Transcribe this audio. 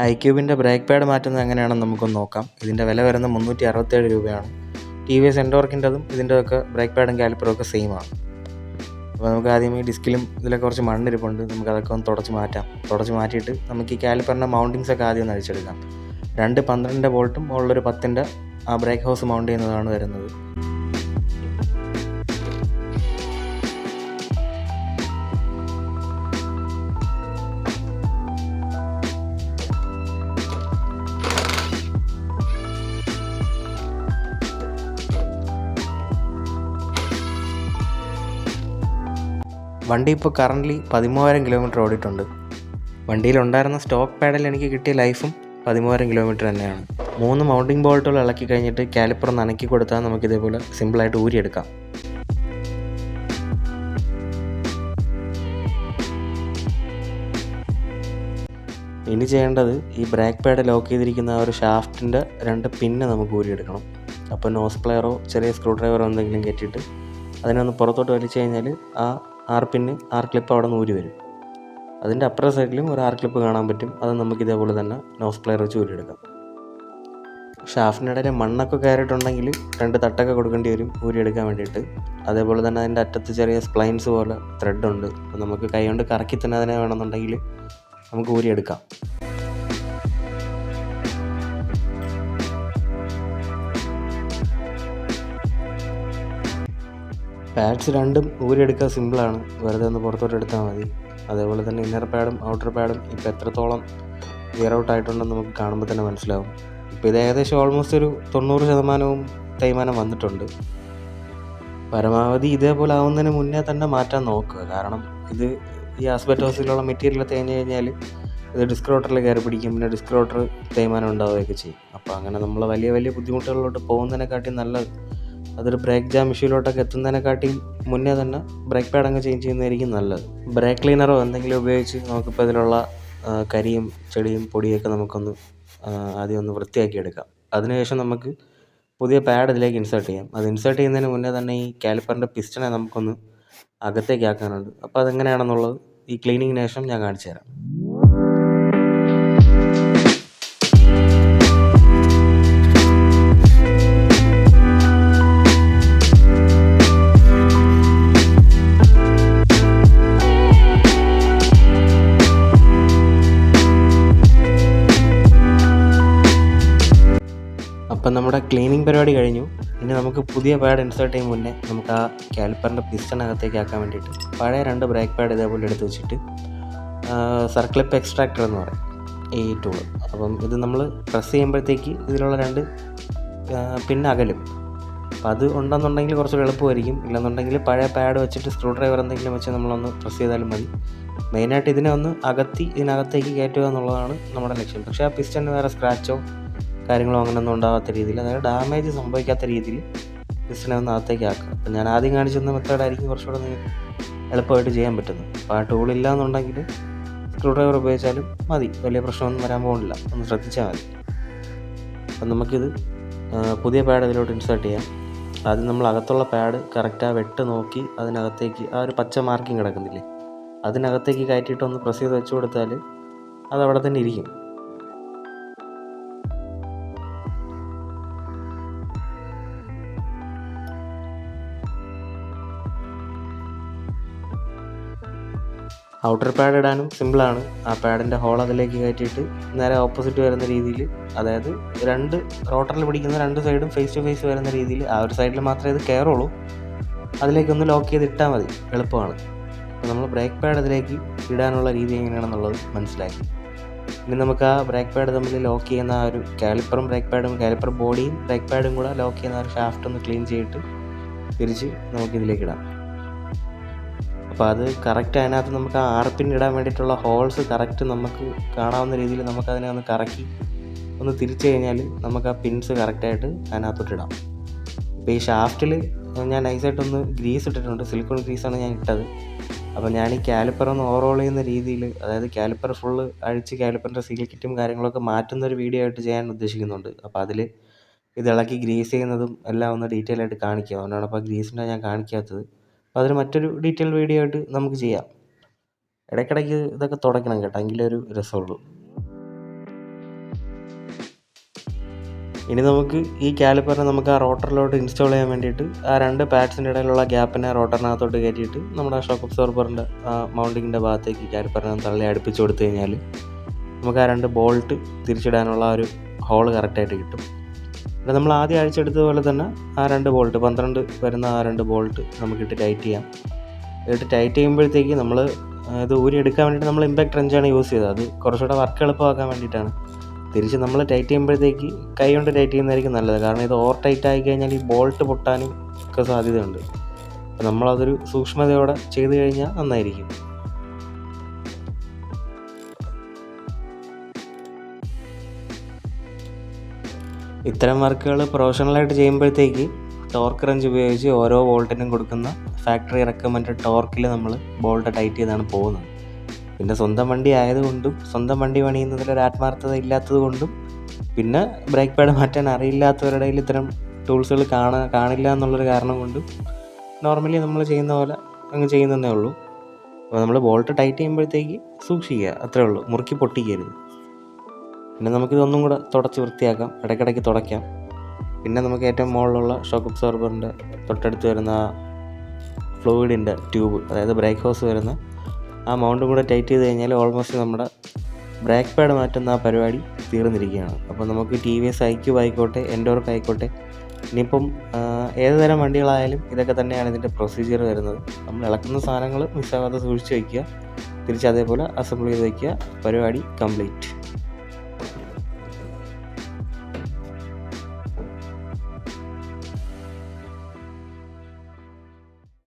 ഐക്യൂബിൻ്റെ brake pad മാറ്റുന്നത് എങ്ങനെയാണെന്ന് നമുക്കൊന്ന് നോക്കാം. ഇതിൻ്റെ വില വരുന്നത് 367 രൂപയാണ്. ടി വി എസ് എൻഡോർക്കിൻ്റെതും ഇതിൻ്റെയൊക്കെ ബ്രേക്ക് പാഡും കാലിപ്പറും ഒക്കെ സെയിം ആണ്. അപ്പോൾ നമുക്ക് ആദ്യം ഈ ഡിസ്കിലും ഇതിലൊക്കെ കുറച്ച് മണ്ണിരിപ്പുണ്ട്, നമുക്കതൊക്കെ ഒന്ന് തുടച്ച് മാറ്റിയിട്ട് നമുക്ക് ഈ കാലിപ്പറിൻ്റെ മൗണ്ടിങ്സ് ഒക്കെ ആദ്യം ഒന്ന് അഴിച്ചെടുക്കാം. 2 12 വോൾട്ടും മുകളിലൊരു 10 ആ ബ്രേക്ക് ഹൗസ് മൗണ്ട് ചെയ്യുന്നതാണ് വരുന്നത്. വണ്ടി ഇപ്പോൾ കറൻ്റ്ലി 13,000 കിലോമീറ്റർ ഓടിയിട്ടുണ്ട്. വണ്ടിയിലുണ്ടായിരുന്ന സ്റ്റോക്ക് പാഡിൽ എനിക്ക് കിട്ടിയ ലൈഫും 13,000 കിലോമീറ്റർ തന്നെയാണ്. 3 മൗണ്ടിങ് ബോൾട്ടുകൾ ഇളക്കി കഴിഞ്ഞിട്ട് കാലിപ്പർ നനക്കി കൊടുത്താൽ നമുക്കിതേപോലെ സിമ്പിളായിട്ട് ഊരിയെടുക്കാം. ഇനി ചെയ്യേണ്ടത് ഈ ബ്രേക്ക് പാഡ് ലോക്ക് ചെയ്തിരിക്കുന്ന ആ ഒരു ഷാഫ്റ്റിൻ്റെ 2 പിന്ന് നമുക്ക് ഊരിയെടുക്കണം. അപ്പോൾ നോസ് പ്ലെയറോ ചെറിയ സ്ക്രൂ ഡ്രൈവറോ എന്തെങ്കിലും കെട്ടിയിട്ട് അതിനൊന്ന് പുറത്തോട്ട് വലിച്ചു കഴിഞ്ഞാൽ ആ ആർ ക്ലിപ്പ് അവിടെ നിന്ന് ഊരി വരും. അതിൻ്റെ അപ്പുറ സൈഡിലും ഒരു ആർ ക്ലിപ്പ് കാണാൻ പറ്റും. അത് നമുക്ക് ഇതേപോലെ തന്നെ നോസ് പ്ലെയർ വെച്ച് ഊരിയെടുക്കാം. ഷാഫ്റ്റിനിടയിൽ മണ്ണൊക്കെ കയറിയിട്ടുണ്ടെങ്കിൽ 2 തട്ടൊക്കെ കൊടുക്കേണ്ടി വരും ഊരിയെടുക്കാൻ വേണ്ടിയിട്ട്. അതേപോലെ തന്നെ അതിൻ്റെ അറ്റത്ത് ചെറിയ സ്പ്ലൈൻസ് പോലെ ത്രെഡ് ഉണ്ട്. അപ്പോൾ നമുക്ക് കൈ കൊണ്ട് കറക്കി തന്നെ അതിനെ വേണമെന്നുണ്ടെങ്കിൽ നമുക്ക് ഊരിയെടുക്കാം. പാഡ്സ് രണ്ടും ഊരിയെടുക്കാൻ സിമ്പിളാണ്, വെറുതെ ഒന്ന് പുറത്തോട്ട് എടുത്താൽ മതി. അതേപോലെ തന്നെ ഇന്നർ പാഡും ഔട്ടർ പാഡും ഇപ്പോൾ എത്രത്തോളം വിയർ ഔട്ട് ആയിട്ടുണ്ടെന്ന് നമുക്ക് കാണുമ്പോൾ തന്നെ മനസ്സിലാവും. ഇപ്പോൾ ഇത് ഏകദേശം ഓൾമോസ്റ്റ് ഒരു 90% തേയ്മാനം വന്നിട്ടുണ്ട്. പരമാവധി ഇതേപോലെ ആവുന്നതിന് മുന്നേ തന്നെ മാറ്റാൻ നോക്കുക. കാരണം ഇത് ഈ ആസ്ബറ്റോസിലുള്ള മെറ്റീരിയൽ തേഞ്ഞ് കഴിഞ്ഞാൽ ഇത് ഡിസ്ക് റോട്ടറിൽ കയറി പിടിക്കും, പിന്നെ ഡിസ്ക് റോട്ടർ തേയ്മാനം ഉണ്ടാവുകയൊക്കെ ചെയ്യും. അപ്പോൾ അങ്ങനെ നമ്മൾ വലിയ ബുദ്ധിമുട്ടുകളിലോട്ട് പോകുന്നതിനെക്കാട്ടി നല്ലത് അതൊരു ബ്രേക്ക് ജാം ഇഷ്യൂലോട്ടൊക്കെ എത്തുന്നതിനെക്കാട്ടി മുന്നേ തന്നെ ബ്രേക്ക് പാഡ് അങ്ങ് ചേഞ്ച് ചെയ്യുന്നതായിരിക്കും നല്ലത്. ബ്രേക്ക് ക്ലീനറോ എന്തെങ്കിലും ഉപയോഗിച്ച് നമുക്കിപ്പോൾ ഇതിലുള്ള കരിയും ചെടിയും പൊടിയൊക്കെ നമുക്കൊന്ന് ആദ്യം ഒന്ന് വൃത്തിയാക്കി എടുക്കാം. അതിനുശേഷം നമുക്ക് പുതിയ പാഡ് ഇതിലേക്ക് ഇൻസേർട്ട് ചെയ്യാം. അത് ഇൻസേർട്ട് ചെയ്യുന്നതിന് മുന്നേ തന്നെ ഈ കാലിപ്പറിൻ്റെ പിസ്റ്റനെ നമുക്കൊന്ന് അകത്തേക്ക് ആക്കാനുണ്ട്. അപ്പോൾ അതെങ്ങനെയാണെന്നുള്ളത് ഈ ക്ലീനിങ്ങിന് ശേഷം ഞാൻ കാണിച്ചു തരാം. അപ്പം നമ്മുടെ ക്ലീനിങ് പരിപാടി കഴിഞ്ഞു. ഇനി നമുക്ക് പുതിയ പാഡ് ഇൻസേർട്ട് ചെയ്യും മുന്നേ നമുക്ക് ആ കാലിപ്പറിൻ്റെ പിസ്റ്റണകത്തേക്ക് ആക്കാൻ വേണ്ടിയിട്ട് പഴയ 2 ബ്രേക്ക് പാഡ് ഇതേപോലെ എടുത്ത് വെച്ചിട്ട് സർക്ലിപ്പ് എക്സ്ട്രാക്ടർ എന്ന് പറയും ഈ ടൂള്. അപ്പം ഇത് നമ്മൾ പ്രസ് ചെയ്യുമ്പോഴത്തേക്ക് ഇതിലുള്ള 2 പിന്നെ അകലും. അപ്പം അത് ഉണ്ടെന്നുണ്ടെങ്കിൽ കുറച്ച് എളുപ്പമായിരിക്കും. ഇല്ലെന്നുണ്ടെങ്കിൽ പഴയ പാഡ് വെച്ചിട്ട് സ്ക്രൂ ഡ്രൈവർ എന്തെങ്കിലും വെച്ച് നമ്മളൊന്ന് പ്രസ് ചെയ്താലും മതി. മെയിനായിട്ട് ഇതിനെ ഒന്ന് ഇതിനകത്തേക്ക് കയറ്റുക എന്നുള്ളതാണ് നമ്മുടെ ലക്ഷ്യം. പക്ഷേ ആ പിസ്റ്റണിന് വേറെ സ്ക്രാച്ചോ കാര്യങ്ങളോ അങ്ങനെയൊന്നും ഉണ്ടാകാത്ത രീതിയിൽ, അതായത് ഡാമേജ് സംഭവിക്കാത്ത രീതിയിൽ പിസ്റ്റനെ ഒന്ന് അകത്തേക്ക് ആക്കുക. അപ്പം ഞാൻ ആദ്യം കാണിച്ചിരുന്ന മെത്തേഡായിരിക്കും കുറച്ചുകൂടെ നിങ്ങൾക്ക് എളുപ്പമായിട്ട് ചെയ്യാൻ പറ്റുന്നത്. അപ്പോൾ ആ ടൂളില്ല എന്നുണ്ടെങ്കിൽ സ്ക്രൂ ഡ്രൈവർ ഉപയോഗിച്ചാലും മതി, വലിയ പ്രശ്നമൊന്നും വരാൻ പോകുന്നില്ല, ഒന്ന് ശ്രദ്ധിച്ചാൽ മതി. അപ്പം നമുക്കിത് പുതിയ പാഡ് ഇതിലോട്ട് ഇൻസേർട്ട് ചെയ്യാം. ആദ്യം നമ്മൾ അകത്തുള്ള പാഡ് കറക്റ്റ് ആ വെട്ട് നോക്കി അതിനകത്തേക്ക് ആ ഒരു പച്ച മാർക്കിങ് കിടക്കുന്നില്ലേ, അതിനകത്തേക്ക് കയറ്റിയിട്ട് ഒന്ന് പ്രസ് ചെയ്ത് വെച്ച് കൊടുത്താൽ അതവിടെ തന്നെ ഇരിക്കും. ഔട്ടർ പാഡ് ഇടാനും സിമ്പിളാണ്. ആ പാഡിൻ്റെ ഹോൾ അതിലേക്ക് കയറ്റിയിട്ട് നേരെ ഓപ്പോസിറ്റ് വരുന്ന രീതിയിൽ, അതായത് 2 റോട്ടറിൽ പിടിക്കുന്ന 2 സൈഡും ഫേസ് ടു ഫേസ് വരുന്ന രീതിയിൽ, ആ ഒരു സൈഡിൽ മാത്രമേ ഇത് കയറുള്ളൂ, അതിലേക്കൊന്ന് ലോക്ക് ചെയ്ത് ഇട്ടാൽ മതി, എളുപ്പമാണ്. അപ്പോൾ നമ്മൾ ബ്രേക്ക് പാഡ് അതിലേക്ക് ഇടാനുള്ള രീതി എങ്ങനെയാണെന്നുള്ളത് മനസ്സിലാക്കി. ഇനി നമുക്ക് ആ ബ്രേക്ക് പാഡ് തമ്മിൽ ലോക്ക് ചെയ്യുന്ന ആ ഒരു കാലിപ്പർ ബോഡിയും ബ്രേക്ക് പാഡും കൂടെ ലോക്ക് ചെയ്യുന്ന ആ ഒരു ഷാഫ്റ്റ് ഒന്ന് ക്ലീൻ ചെയ്തിട്ട് തിരിച്ച് നമുക്കിതിലേക്ക് ഇടാം. അപ്പോൾ അത് കറക്റ്റ് അതിനകത്ത് നമുക്ക് ആ ആർപ്പിൻ ഇടാൻ വേണ്ടിയിട്ടുള്ള ഹോൾസ് കറക്റ്റ് നമുക്ക് കാണാവുന്ന രീതിയിൽ നമുക്കതിനെ ഒന്ന് കറക്കി ഒന്ന് തിരിച്ചു കഴിഞ്ഞാൽ നമുക്ക് ആ പിൻസ് കറക്റ്റായിട്ട് അതിനകത്തോട്ട് ഇടാം. ഇപ്പോൾ ഈ ഷാഫ്റ്റിൽ ഞാൻ നൈസായിട്ടൊന്ന് ഗ്രീസ് ഇട്ടിട്ടുണ്ട്, സിലിക്കോൺ ഗ്രീസാണ് ഞാൻ ഇട്ടത്. അപ്പോൾ ഞാൻ ഈ കാലിപ്പർ ഒന്ന് ഓവറോൾ ചെയ്യുന്ന രീതിയിൽ, അതായത് കാലിപ്പർ ഫുള്ള് അഴിച്ച് കാലിപ്പറിൻ്റെ സീൽ കിറ്റും കാര്യങ്ങളൊക്കെ മാറ്റുന്ന ഒരു വീഡിയോ ആയിട്ട് ചെയ്യാൻ ഉദ്ദേശിക്കുന്നുണ്ട്. അപ്പോൾ അതിൽ ഇത് ഇളക്കി ഗ്രീസ് ചെയ്യുന്നതും എല്ലാം ഒന്ന് ഡീറ്റെയിൽ ആയിട്ട് കാണിക്കുക. അതുകൊണ്ടാണ് അപ്പോൾ ഗ്രീസിൻ്റെ ഞാൻ കാണിക്കാത്തത്. അപ്പോൾ അതിന് മറ്റൊരു ഡീറ്റെയിൽ വീഡിയോ ആയിട്ട് നമുക്ക് ചെയ്യാം. ഇടയ്ക്കിടയ്ക്ക് ഇതൊക്കെ തുടയ്ക്കണം കേട്ടോ, എങ്കിലേ ഒരു രസമുള്ളൂ. ഇനി നമുക്ക് ഈ കാലിപ്പറിനെ നമുക്ക് ആ റോട്ടറിലോട്ട് ഇൻസ്റ്റാൾ ചെയ്യാൻ വേണ്ടിയിട്ട് ആ 2 പാഡ്സിൻ്റെ ഇടയിലുള്ള ഗ്യാപ്പിനെ റോട്ടറിനകത്തോട്ട് കയറ്റിയിട്ട് നമ്മുടെ ഷോക്ക് അബ്സോർബറിൻ്റെ മൗണ്ടിങ്ങിൻ്റെ ഭാഗത്തേക്ക് കാലിപ്പറിനെ തള്ളി അടുപ്പിച്ച് കൊടുത്തു കഴിഞ്ഞാൽ നമുക്ക് ആ 2 ബോൾട്ട് തിരിച്ചിടാനുള്ള ഒരു ഹോള് കറക്റ്റായിട്ട് കിട്ടും. പിന്നെ നമ്മൾ ആദ്യം അഴിച്ചെടുത്തതുപോലെ തന്നെ ആ 2 ബോൾട്ട് 12 വരുന്ന ആ 2 ബോൾട്ട് നമുക്കിട്ട് ടൈറ്റ് ചെയ്യാം. ഇട്ട് ടൈറ്റ് ചെയ്യുമ്പോഴത്തേക്ക് നമ്മൾ ഇത് ഊരി എടുക്കാൻ വേണ്ടിയിട്ട് നമ്മൾ ഇമ്പാക്ട് റെഞ്ചാണ് യൂസ് ചെയ്തത്. അത് കുറച്ചുകൂടെ വർക്ക് എളുപ്പമാക്കാൻ വേണ്ടിയിട്ടാണ്. തിരിച്ച് നമ്മൾ ടൈറ്റ് ചെയ്യുമ്പോഴത്തേക്ക് കൈ കൊണ്ട് ടൈറ്റ് ചെയ്യുന്നതായിരിക്കും നല്ലത്. കാരണം ഇത് ഓവർ ടൈറ്റ് ആയി കഴിഞ്ഞാൽ ഈ ബോൾട്ട് പൊട്ടാനും ഒക്കെ സാധ്യതയുണ്ട്. അപ്പോൾ നമ്മളതൊരു സൂക്ഷ്മതയോടെ ചെയ്ത് കഴിഞ്ഞാൽ നന്നായിരിക്കും. ഇത്തരം വർക്കുകൾ പ്രൊഫഷണലായിട്ട് ചെയ്യുമ്പോഴത്തേക്ക് ടോർക്ക് റെഞ്ച് ഉപയോഗിച്ച് ഓരോ ബോൾട്ടിനും കൊടുക്കുന്ന ഫാക്ടറി റെക്കമെൻഡ് ടോർക്കിൽ നമ്മൾ ബോൾട്ട് ടൈറ്റ് ചെയ്താണ് പോകുന്നത്. പിന്നെ സ്വന്തം വണ്ടി ആയതുകൊണ്ടും സ്വന്തം വണ്ടി പണിയുന്നതിലൊരു ആത്മാർത്ഥത ഇല്ലാത്തത് കൊണ്ടും പിന്നെ ബ്രേക്ക് പാഡ് മാറ്റാൻ അറിയില്ലാത്തവരുടെ ഇടയിൽ ഇത്തരം ടൂൾസുകൾ കാണില്ല എന്നുള്ളൊരു കാരണം കൊണ്ടും നോർമലി നമ്മൾ ചെയ്യുന്ന പോലെ അങ്ങ് ചെയ്യുന്നതേ ഉള്ളൂ. അപ്പോൾ നമ്മൾ ബോൾട്ട് ടൈറ്റ് ചെയ്യുമ്പോഴത്തേക്ക് സൂക്ഷിക്കുക, അത്രേ ഉള്ളൂ. മുറുക്കി പൊട്ടിക്കരുത്. പിന്നെ നമുക്കിതൊന്നും കൂടെ തുടച്ച് വൃത്തിയാക്കാം, ഇടയ്ക്കിടയ്ക്ക് തുടയ്ക്കാം. പിന്നെ നമുക്ക് ഏറ്റവും മുകളിലുള്ള ഷോക്ക് അബ്സോർബറിൻ്റെ തൊട്ടടുത്ത് വരുന്ന ഫ്ലൂയിഡിൻ്റെ ട്യൂബ്, അതായത് ബ്രേക്ക് ഹോസ് വരുന്ന ആ മൗണ്ടും കൂടെ ടൈറ്റ് ചെയ്ത് കഴിഞ്ഞാൽ ഓൾമോസ്റ്റ് നമ്മുടെ ബ്രേക്ക് പാഡ് മാറ്റുന്ന ആ പരിപാടി തീർന്നിരിക്കുകയാണ്. അപ്പോൾ നമുക്ക് TVS iQube ആയിക്കോട്ടെ, എൻഡോർക്ക് ആയിക്കോട്ടെ, ഇനിയിപ്പം ഏത് തരം വണ്ടികളായാലും ഇതൊക്കെ തന്നെയാണ് ഇതിൻ്റെ പ്രൊസീജിയർ വരുന്നത്. നമ്മൾ ഇളക്കുന്ന സാധനങ്ങൾ മിസ്സാകാതെ സൂക്ഷിച്ച് വയ്ക്കുക, തിരിച്ച് അതേപോലെ അസംബിൾ ചെയ്ത് വയ്ക്കുക, പരിപാടി കംപ്ലീറ്റ്.